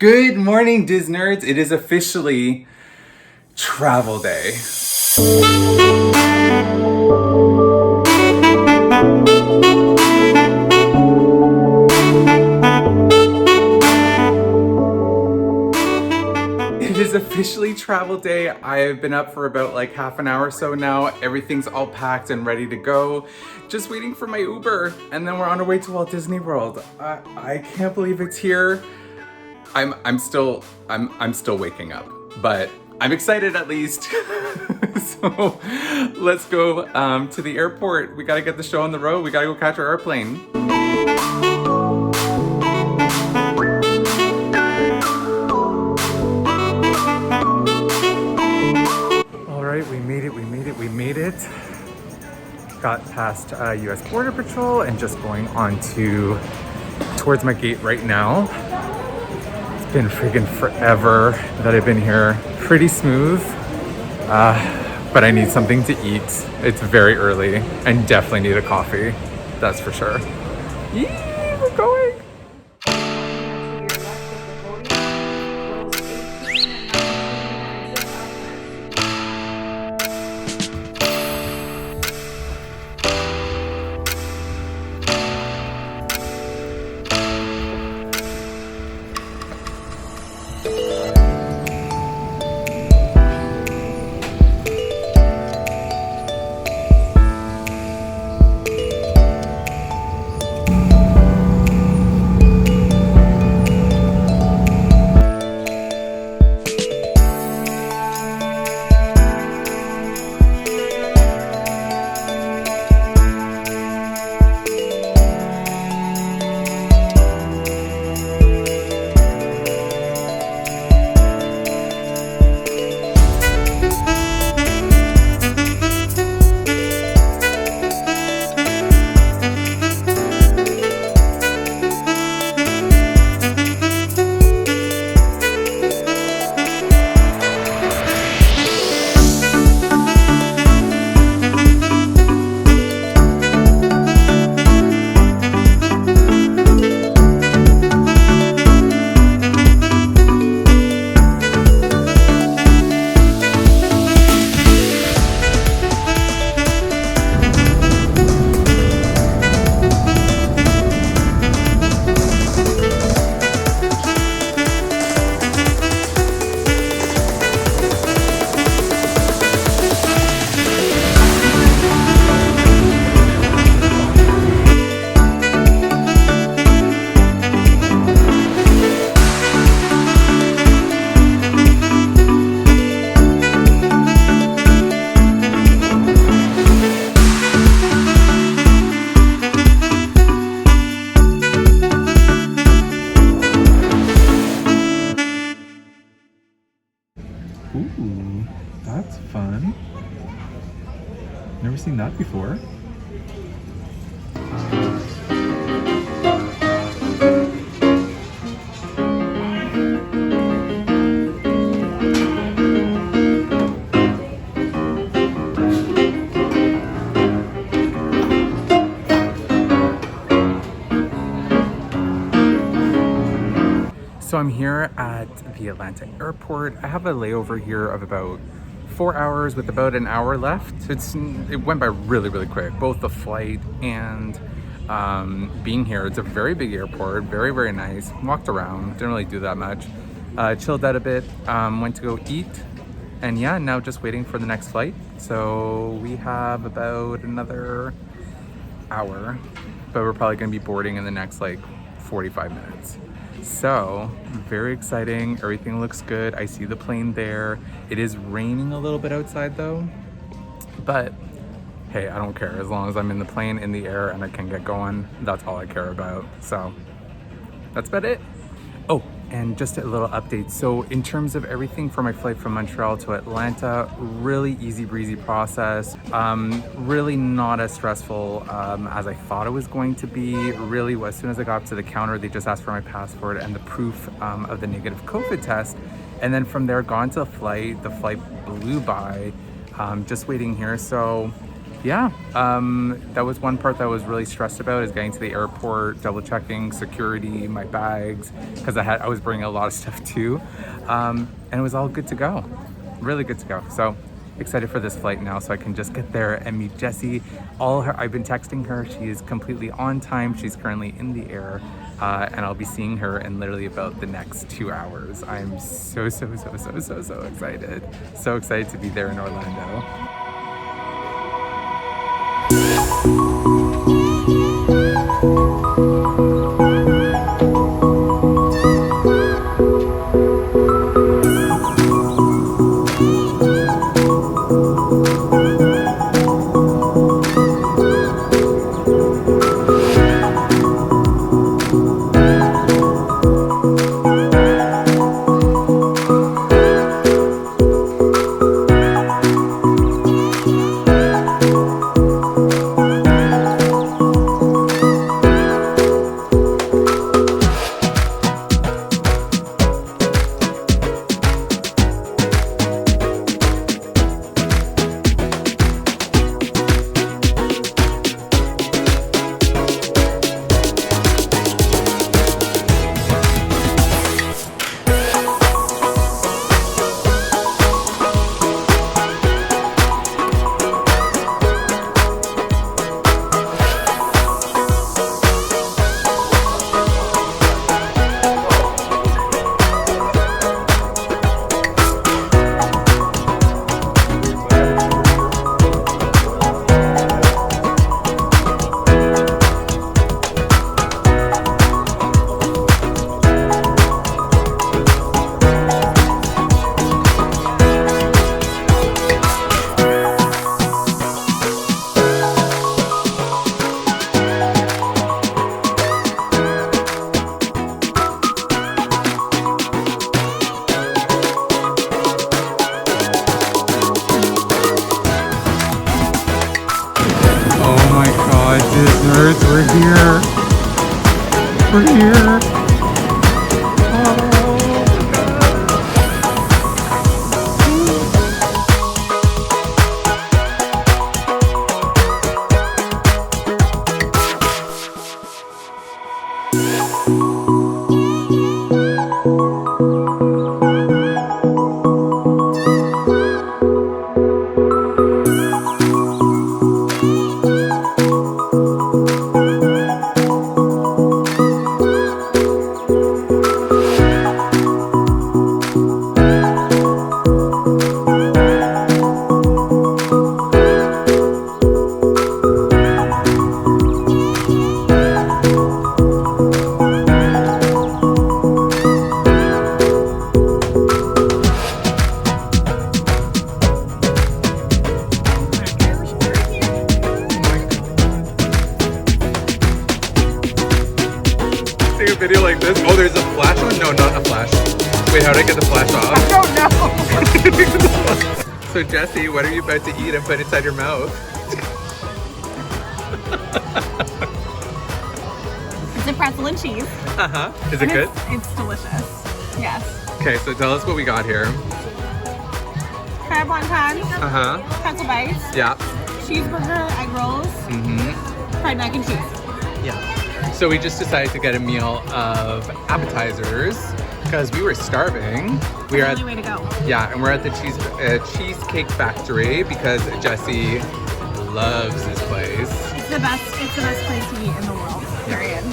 Good morning, Disnerds. It is officially travel day. It is officially travel day. I have been up for about like half an hour or so now. Everything's all packed and ready to go. Just waiting for my Uber, and then we're on our way to Walt Disney World. I can't believe it's here. I'm still waking up, but I'm excited at least. So let's go to the airport. We gotta get the show on the road. We gotta go catch our airplane. All right, we made it. Got past US Border Patrol and just going on towards my gate right now. Been freaking forever that I've been here. Pretty smooth, but I need something to eat. It's very early and definitely need a coffee, that's for sure. Yee, we're going. Ooh, that's fun. Never seen that before. So I'm here at the Atlanta airport. I have a layover here of about 4 hours with about an hour left. It went by really, really quick, both the flight and being here. It's a very big airport, very, very nice. Walked around, didn't really do that much. Chilled out a bit, went to go eat. And yeah, now just waiting for the next flight. So we have about another hour, but we're probably gonna be boarding in the next like 45 minutes. So very exciting. Everything looks good. I see the plane there. It is raining a little bit outside though, but hey, I don't care. As long as I'm in the plane, in the air, and I can get going, that's all I care about. So that's about it. Oh, and just a little update. So in terms of everything for my flight from Montreal to Atlanta, really easy breezy process. Really not as stressful as I thought it was going to be. Really, as soon as I got up to the counter, they just asked for my passport and the proof of the negative COVID test. And then from there, gone to the flight blew by, just waiting here. So yeah, that was one part that I was really stressed about, is getting to the airport, double checking security, my bags, because I was bringing a lot of stuff too, and it was all good to go, really good to go. So excited for this flight now, so I can just get there and meet Jessi. I've been texting her. She is completely on time. She's currently in the air, and I'll be seeing her in literally about the next 2 hours. I'm so excited. So excited to be there in Orlando. Disnerds, we're here. We're here. A video like this. Oh, there's a flash on? No, not a flash. Wait, how did I get the flash off? I don't know. So Jessi, what are you about to eat and put inside your mouth? It's a pretzel and cheese. Is it good? It's delicious. Yes. Okay, so tell us what we got here. Crab wontons. Pretzel bites. Yeah. Cheeseburger, egg rolls. Fried mac and cheese. Yeah. So we just decided to get a meal of appetizers because we were starving. We are the only way to go. Yeah, and we're at the Cheesecake Factory because Jessi loves this place. It's the best place to eat in the world. Period.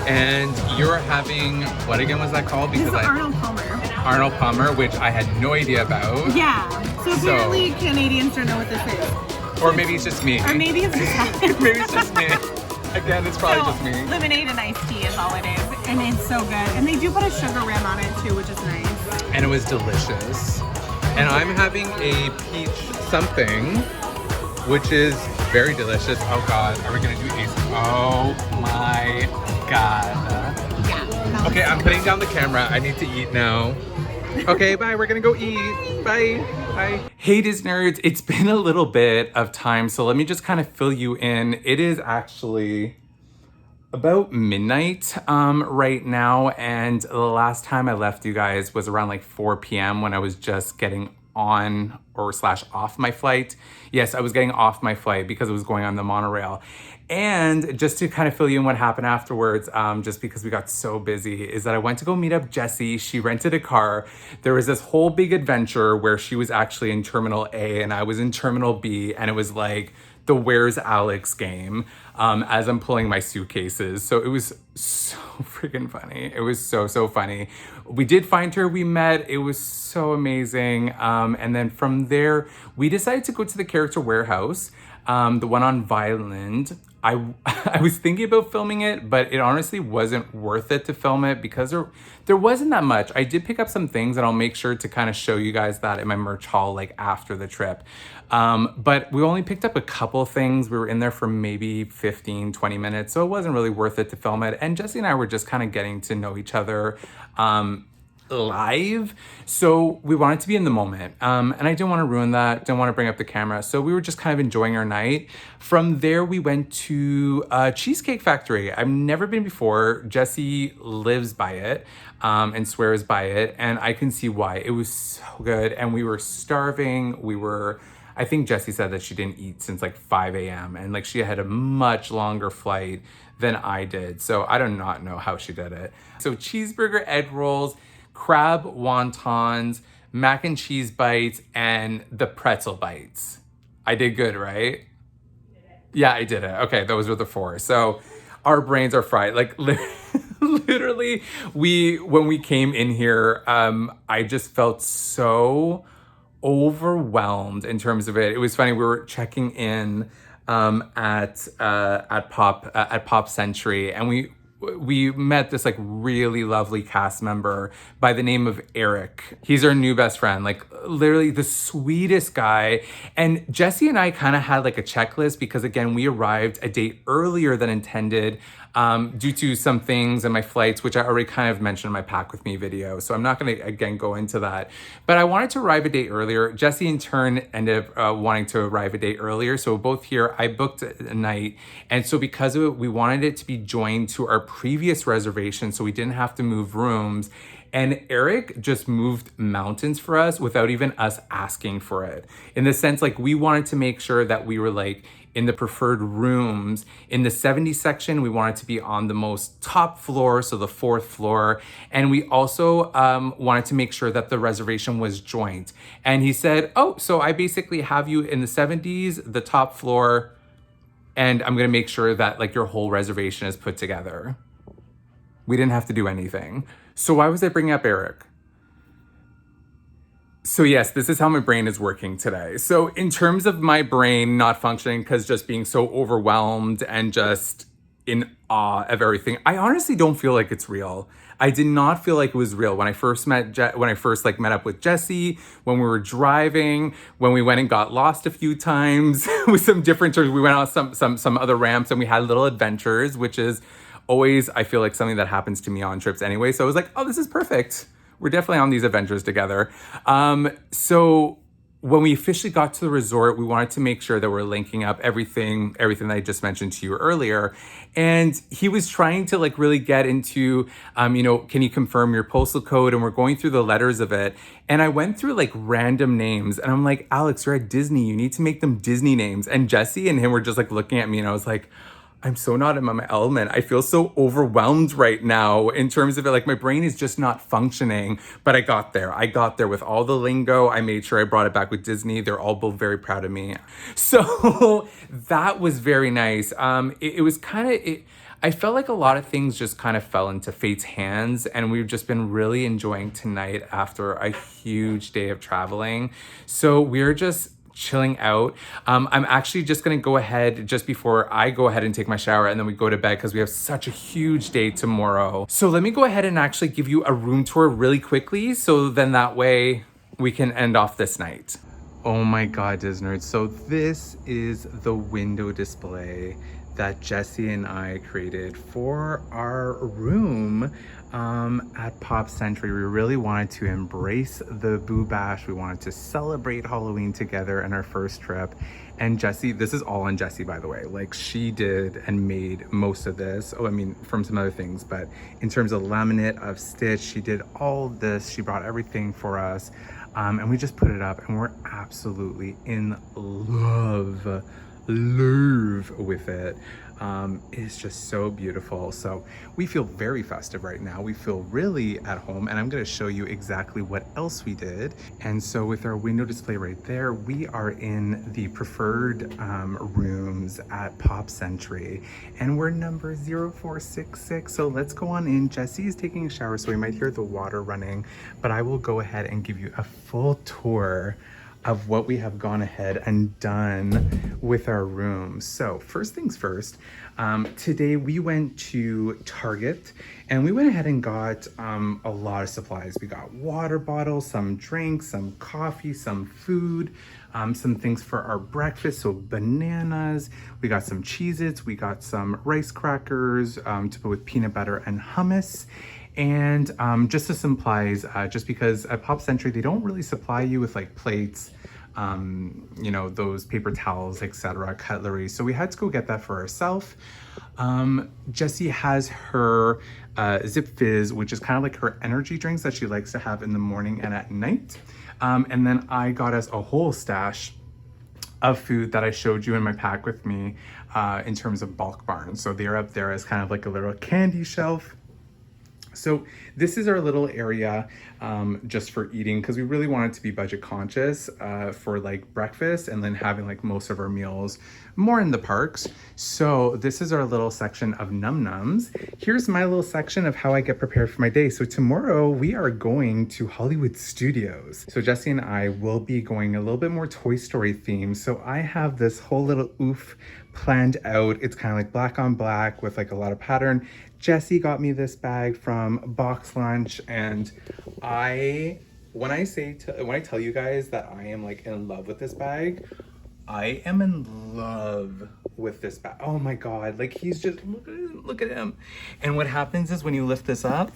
And you're having, what again was that called? Because Arnold Palmer. Arnold Palmer, which I had no idea about. Yeah. So apparently Canadians don't know what this is. Or maybe it's just me. Or maybe it's just maybe it's just me. Again, it's probably just me. Lemonade and iced tea is all it is. And it's so good. And they do put a sugar rim on it too, which is nice. And it was delicious. And I'm having a peach something, which is very delicious. Oh God, are we gonna do ace? Oh my God. Yeah. Okay, I'm putting down the camera. I need to eat now. Okay, bye. We're gonna go eat. Bye. Bye. Hey Disnerds, it's been a little bit of time, so let me just kind of fill you in. It is actually about midnight right now, and the last time I left you guys was around like 4 p.m. when I was just getting on or slash off my flight. Yes, I was getting off my flight because it was going on the monorail. And just to kind of fill you in what happened afterwards, just because we got so busy, is that I went to go meet up Jessi. She rented a car. There was this whole big adventure where she was actually in Terminal A and I was in Terminal B, and it was like the Where's Alex game as I'm pulling my suitcases. So it was so freaking funny. It was so, so funny. We did find her, we met, it was so amazing. And then from there, we decided to go to the Character Warehouse, the one on Vineland. I was thinking about filming it, but it honestly wasn't worth it to film it because there wasn't that much. I did pick up some things and I'll make sure to kind of show you guys that in my merch haul like after the trip. But we only picked up a couple things. We were in there for maybe 15, 20 minutes, so it wasn't really worth it to film it. And Jessi and I were just kind of getting to know each other live, so we wanted to be in the moment, and I didn't want to ruin that, didn't want to bring up the camera, so we were just kind of enjoying our night. From there we went to Cheesecake Factory. I've never been before. Jessi lives by it and swears by it, and I can see why. It was so good, and we were starving. I think Jessi said that she didn't eat since like 5 a.m. and like she had a much longer flight than I did, so I do not know how she did it. So cheeseburger, egg rolls, crab wontons, mac and cheese bites, and the pretzel bites. I did good, right? Yeah, I did it. Okay, those were the 4. So our brains are fried. Like literally, when we came in here, I just felt so overwhelmed in terms of it. It was funny. We were checking in at Pop Century, and we met this like really lovely cast member by the name of Eric. He's our new best friend, like literally the sweetest guy. And Jessi and I kind of had like a checklist because again, we arrived a date earlier than intended due to some things in my flights, which I already kind of mentioned in my Pack With Me video. So I'm not gonna, again, go into that. But I wanted to arrive a day earlier. Jessi in turn ended up wanting to arrive a day earlier. So both here, I booked a night. And so because of it, we wanted it to be joined to our previous reservation so we didn't have to move rooms. And Eric just moved mountains for us without even us asking for it. In the sense, like we wanted to make sure that we were like in the preferred rooms. In the 70 section, we wanted to be on the most top floor, so the 4th floor. And we also wanted to make sure that the reservation was joint. And he said, oh, so I basically have you in the 70s, the top floor, and I'm gonna make sure that like your whole reservation is put together. We didn't have to do anything. So why was I bringing up Eric? So yes, this is how my brain is working today. So in terms of my brain not functioning because just being so overwhelmed and just in awe of everything, I honestly don't feel like it's real. I did not feel like it was real when I first met up with Jessi, when we were driving, when we went and got lost a few times with some different tours. We went on some other ramps and we had little adventures, which is always, I feel like something that happens to me on trips anyway. So I was like, oh, this is perfect. We're definitely on these adventures together. So when we officially got to the resort, we wanted to make sure that we're linking up everything that I just mentioned to you earlier. And he was trying to like really get into, can you confirm your postal code? And we're going through the letters of it. And I went through like random names and I'm like, Alex, you're at Disney. You need to make them Disney names. And Jessi and him were just like looking at me and I was like, I'm so not in my element. I feel so overwhelmed right now in terms of it. Like my brain is just not functioning, but I got there. I got there with all the lingo. I made sure I brought it back with Disney. They're all both very proud of me. So that was very nice. It was kind of, I felt like a lot of things just kind of fell into fate's hands and we've just been really enjoying tonight after a huge day of traveling. So we're just chilling out. I'm actually just gonna go ahead just before I go ahead and take my shower and then we go to bed because we have such a huge day tomorrow. So let me go ahead and actually give you a room tour really quickly so then that way we can end off this night. Oh my God, Disnerds. So this is the window display that Jessi and I created for our room at Pop Century. We really wanted to embrace the Boo Bash. We wanted to celebrate Halloween together in our first trip. And Jessi, this is all on Jessi, by the way. Like, she did and made most of this. Oh, I mean, from some other things, but in terms of laminate, of stitch, she did all this. She brought everything for us. And we just put it up, and we're absolutely in love with it. It's just so beautiful. So we feel very festive right now. We feel really at home, and I'm going to show you exactly what else we did. And so with our window display right there, we are in the preferred rooms at Pop Century, and we're number 0466. So let's go on in. Jessi is taking a shower, so we might hear the water running, but I will go ahead and give you a full tour of what we have gone ahead and done with our room. So first things first, today we went to Target and we went ahead and got a lot of supplies. We got water bottles, some drinks, some coffee, some food, some things for our breakfast, so bananas. We got some Cheez-Its, we got some rice crackers to put with peanut butter and hummus. And just the supplies, just because at Pop Century, they don't really supply you with like plates, you know, those paper towels, etc., cutlery. So we had to go get that for ourselves. Jessi has her Zip Fizz, which is kind of like her energy drinks that she likes to have in the morning and at night. And then I got us a whole stash of food that I showed you in my pack with me in terms of bulk barns. So they're up there as kind of like a little candy shelf. So this is our little area just for eating, because we really wanted to be budget conscious for like breakfast, and then having like most of our meals more in the parks. So this is our little section of num nums. Here's my little section of how I get prepared for my day. So tomorrow we are going to Hollywood Studios. So Jessi and I will be going a little bit more Toy Story themed. So I have this whole little oof planned out. It's kind of like black on black with like a lot of pattern. Jessi got me this bag from Box Lunch, and when I tell you guys that I am like in love with this bag, I am in love with this bag. Oh my god, like he's just, look at him. And what happens is when you lift this up,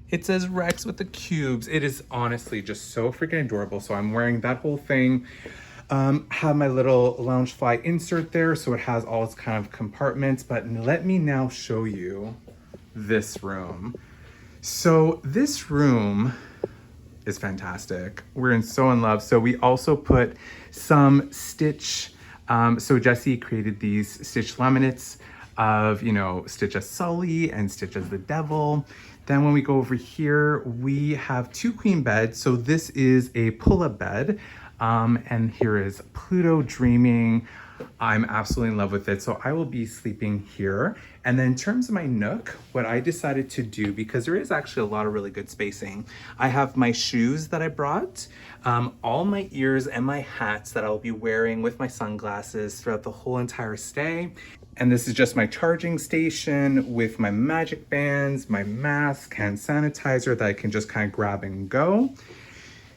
it says Rex with the cubes. It is honestly just so freaking adorable. So I'm wearing that whole thing. Have my little Loungefly insert there, so it has all its kind of compartments. But let me now show you this room. So this room is fantastic. We're so in love. So we also put some Stitch. So Jessi created these Stitch laminates of, you know, Stitch as Sully and Stitch as the Devil. Then when we go over here, we have two queen beds. So this is a pull-up bed. And here is Pluto dreaming. I'm absolutely in love with it. So I will be sleeping here. And then in terms of my nook, what I decided to do, because there is actually a lot of really good spacing, I have my shoes that I brought, all my ears and my hats that I'll be wearing with my sunglasses throughout the whole entire stay. And this is just my charging station with my magic bands, my mask, hand sanitizer that I can just kind of grab and go.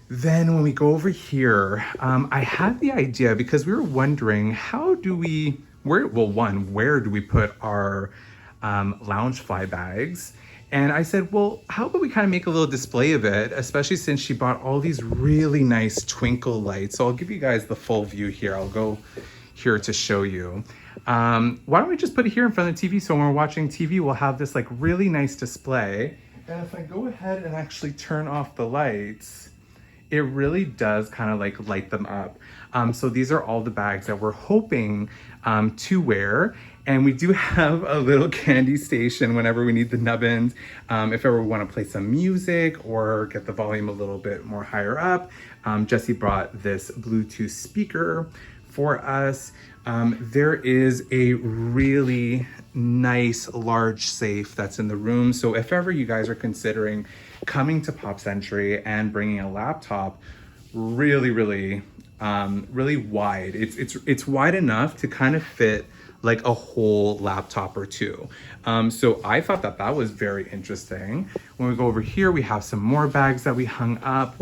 Then when we go over here, I had the idea, because we were wondering, where do we put our Loungefly bags? And I said, well, how about we kind of make a little display of it, especially since she bought all these really nice twinkle lights. So I'll give you guys the full view here. I'll go here to show you. Why don't we just put it here in front of the TV, so when we're watching TV, we'll have this like really nice display. And if I go ahead and actually turn off the lights, it really does kind of like light them up. So these are all the bags that we're hoping to wear. And we do have a little candy station whenever we need the nubbins. If ever we want to play some music or get the volume a little bit more higher up. Jessi brought this Bluetooth speaker for us. There is a really nice large safe that's in the room. So if ever you guys are considering coming to Pop Century and bringing a laptop, really wide. It's wide enough to kind of fit like a whole laptop or two. So I thought that was very interesting. When we go over here, we have some more bags that we hung up.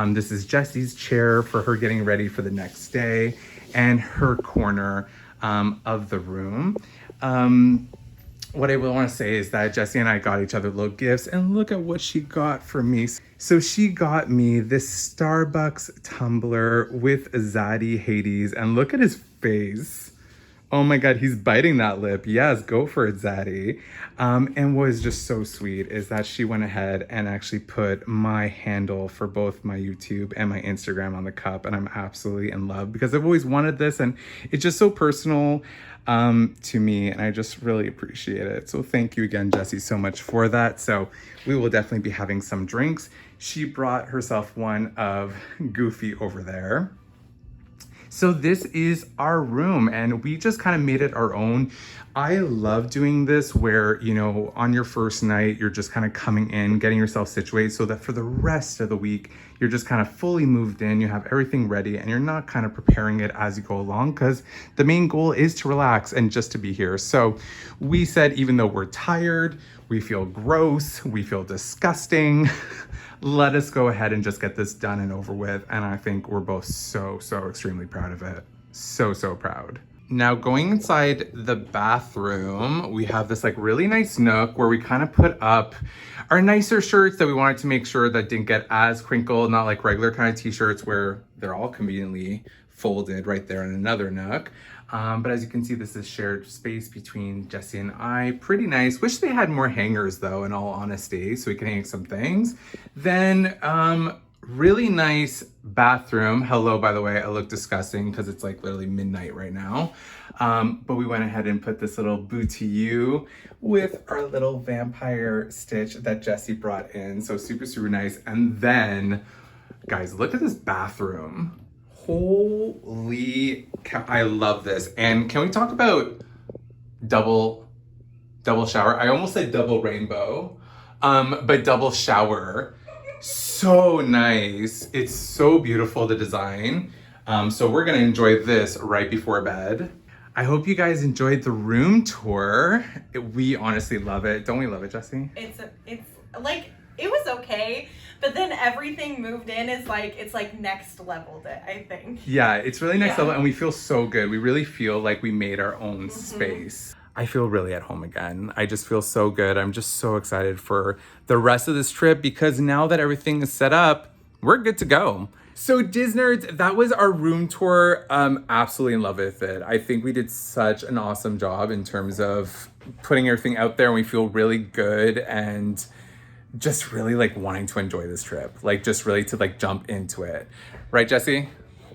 This is Jessi's chair for her getting ready for the next day, and her corner of the room. What I will want to say is that Jessi and I got each other little gifts, and look at what she got for me. So she got me this Starbucks tumbler with Zaddy Hades, and look at his face. Oh my God, he's biting that lip. Yes, go for it, Zaddy. And what is just so sweet is that she went ahead and actually put my handle for both my YouTube and my Instagram on the cup, and I'm absolutely in love because I've always wanted this, and it's just so personal to me, and I just really appreciate it. So thank you again, Jessi, so much for that. So we will definitely be having some drinks. She brought herself one of Goofy over there. So this is our room, and we just kind of made it our own. I love doing this where, you know, on your first night, you're just kind of coming in, getting yourself situated so that for the rest of the week, you're just kind of fully moved in, you have everything ready, and you're not kind of preparing it as you go along, because the main goal is to relax and just to be here. So we said, even though we're tired, we feel gross, we feel disgusting, let us go ahead and just get this done and over with. And I think we're both so extremely proud of it. So proud. Now going inside the bathroom, we have this like really nice nook where we kind of put up our nicer shirts that we wanted to make sure that didn't get as crinkled, not like regular kind of t-shirts where they're all conveniently folded right there in another nook. But as you can see, this is shared space between Jessi and I. Pretty nice. Wish they had more hangers though, in all honesty, so we can hang some things. Then really nice bathroom. Hello, by the way, I look disgusting because it's like literally midnight right now. But we went ahead and put this little boutique with our little vampire stitch that Jessi brought in. So super nice. And then, guys, look at this bathroom. Holy cow, I love this. And can we talk about double shower? I almost said double rainbow, but double shower. So nice. It's so beautiful, the design. So we're gonna enjoy this right before bed. I hope you guys enjoyed the room tour. We honestly love it. Don't we love it, Jessi? It's like, it was okay, but then everything moved in is like, it's like next leveled it, I think. Yeah, it's really next level, and we feel so good. We really feel like we made our own space. I feel really at home again. I just feel so good. I'm just so excited for the rest of this trip because now that everything is set up, we're good to go. So Disnerds, that was our room tour. Absolutely in love with it. I think we did such an awesome job in terms of putting everything out there, and we feel really good and just really like wanting to enjoy this trip. Like just really to like jump into it. Right, Jessi?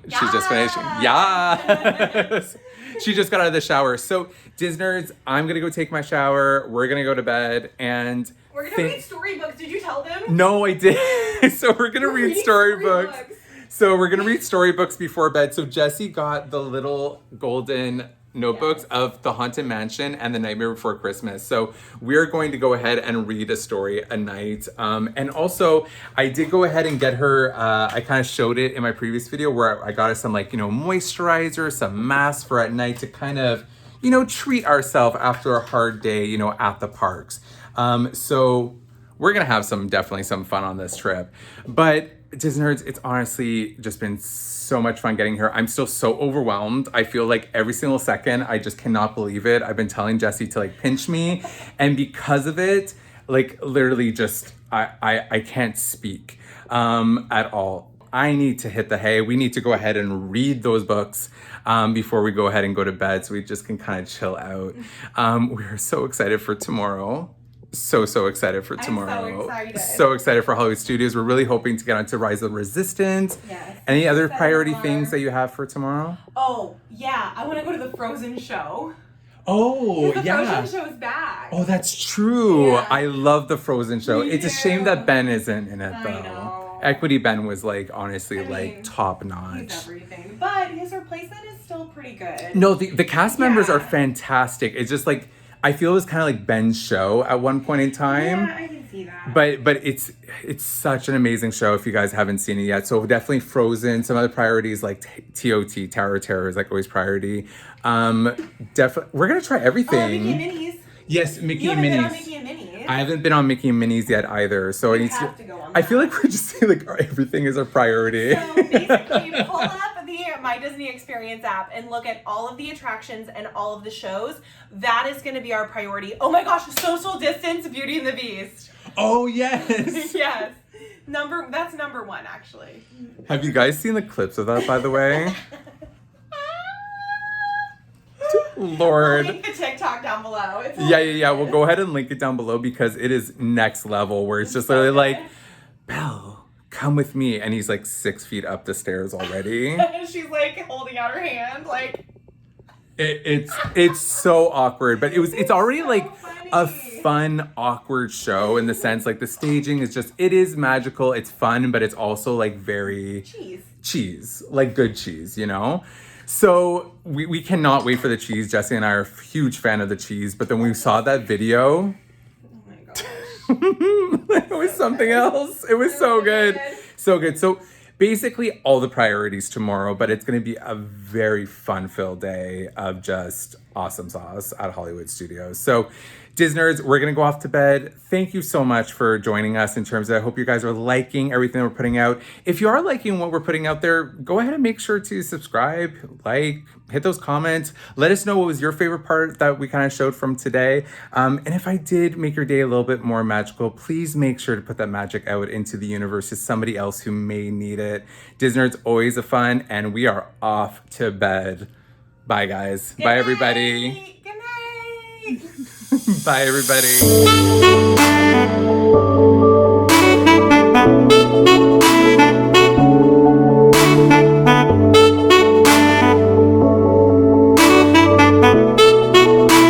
Yeah. She's just finished. Yes. She just got out of the shower. So Disnerds, I'm gonna go take my shower. We're gonna go to bed and we're gonna read storybooks. Did you tell them? No, I did. So we're gonna read storybooks. So we're gonna read storybooks before bed. So Jessi got the little golden notebooks of The Haunted Mansion and The Nightmare Before Christmas. So we're going to go ahead and read a story a night. And also I did go ahead and get her, I kind of showed it in my previous video where I got her some like, you know, moisturizer, some masks for at night to kind of, you know, treat ourselves after a hard day, you know, at the parks. So we're gonna have definitely some fun on this trip. But Disnerds, it's honestly just been so much fun getting here. I'm still so overwhelmed. I feel like every single second, I just cannot believe it. I've been telling Jessi to like pinch me. And because of it, like literally just, I can't speak at all. I need to hit the hay. We need to go ahead and read those books before we go ahead and go to bed so we just can kind of chill out. We're so excited for tomorrow. So excited for tomorrow. So excited for Hollywood Studios. We're really hoping to get onto Rise of Resistance. Yes. Any other priority things that you have for tomorrow? Oh, yeah. I want to go to the Frozen show. Oh, the yeah. Frozen show is back. Oh, that's true. Yeah. I love the Frozen show. Me It's a too. shame that Ben isn't in it, though. I know. Equity Ben was like, honestly, I mean, like top notch. He's everything. But his replacement is still pretty good. No, the cast members are Yeah. fantastic. It's just like, I feel it was kind of like Ben's show at one point in time. Yeah, I can see that. But it's such an amazing show if you guys haven't seen it yet. So definitely Frozen. Some other priorities like TOT, Tower of Terror is like always priority. Definitely, we're gonna try everything. Mickey and Minnie's. Yes, Mickey You and haven't been Minnie's. on Mickey and Minnie's. I haven't been on Mickey and Minnie's yet either. So You have to go on I feel that. like we're just saying like everything is a priority. So basically, you pull up the My Disney Experience app and look at all of the attractions and all of the shows, that is going to be our priority. Oh my gosh, social distance, Beauty and the Beast. Oh, yes. Yes. That's number one, actually. Have you guys seen the clips of that, by the way? Lord. We'll link the TikTok down below. Yeah. We'll go ahead and link it down below because it is next level where it's just literally like, Belle, come with me. And he's like 6 feet up the stairs already. And she's like holding out her hand, like. It's so awkward, but it's already so like funny. a fun, awkward show in the sense like the staging is just, it is magical. It's fun, but it's also like very cheese, like good cheese, you know? So we cannot wait for the cheese. Jessi and I are a huge fan of the cheese, but then when we saw that video, Oh my gosh. it was something else. It was so good. So good. So basically all the priorities tomorrow, but it's going to be a very fun-filled day of just awesome sauce at Hollywood Studios. So Disnerds, we're going to go off to bed. Thank you so much for joining us in terms of, I hope you guys are liking everything that we're putting out. If you are liking what we're putting out there, go ahead and make sure to subscribe, like, hit those comments. Let us know what was your favorite part that we kind of showed from today. And if I did make your day a little bit more magical, please make sure to put that magic out into the universe to somebody else who may need it. Disnerd's always a fun, and we are off to bed. Bye, guys. Bye, everybody. Good night. Bye, everybody.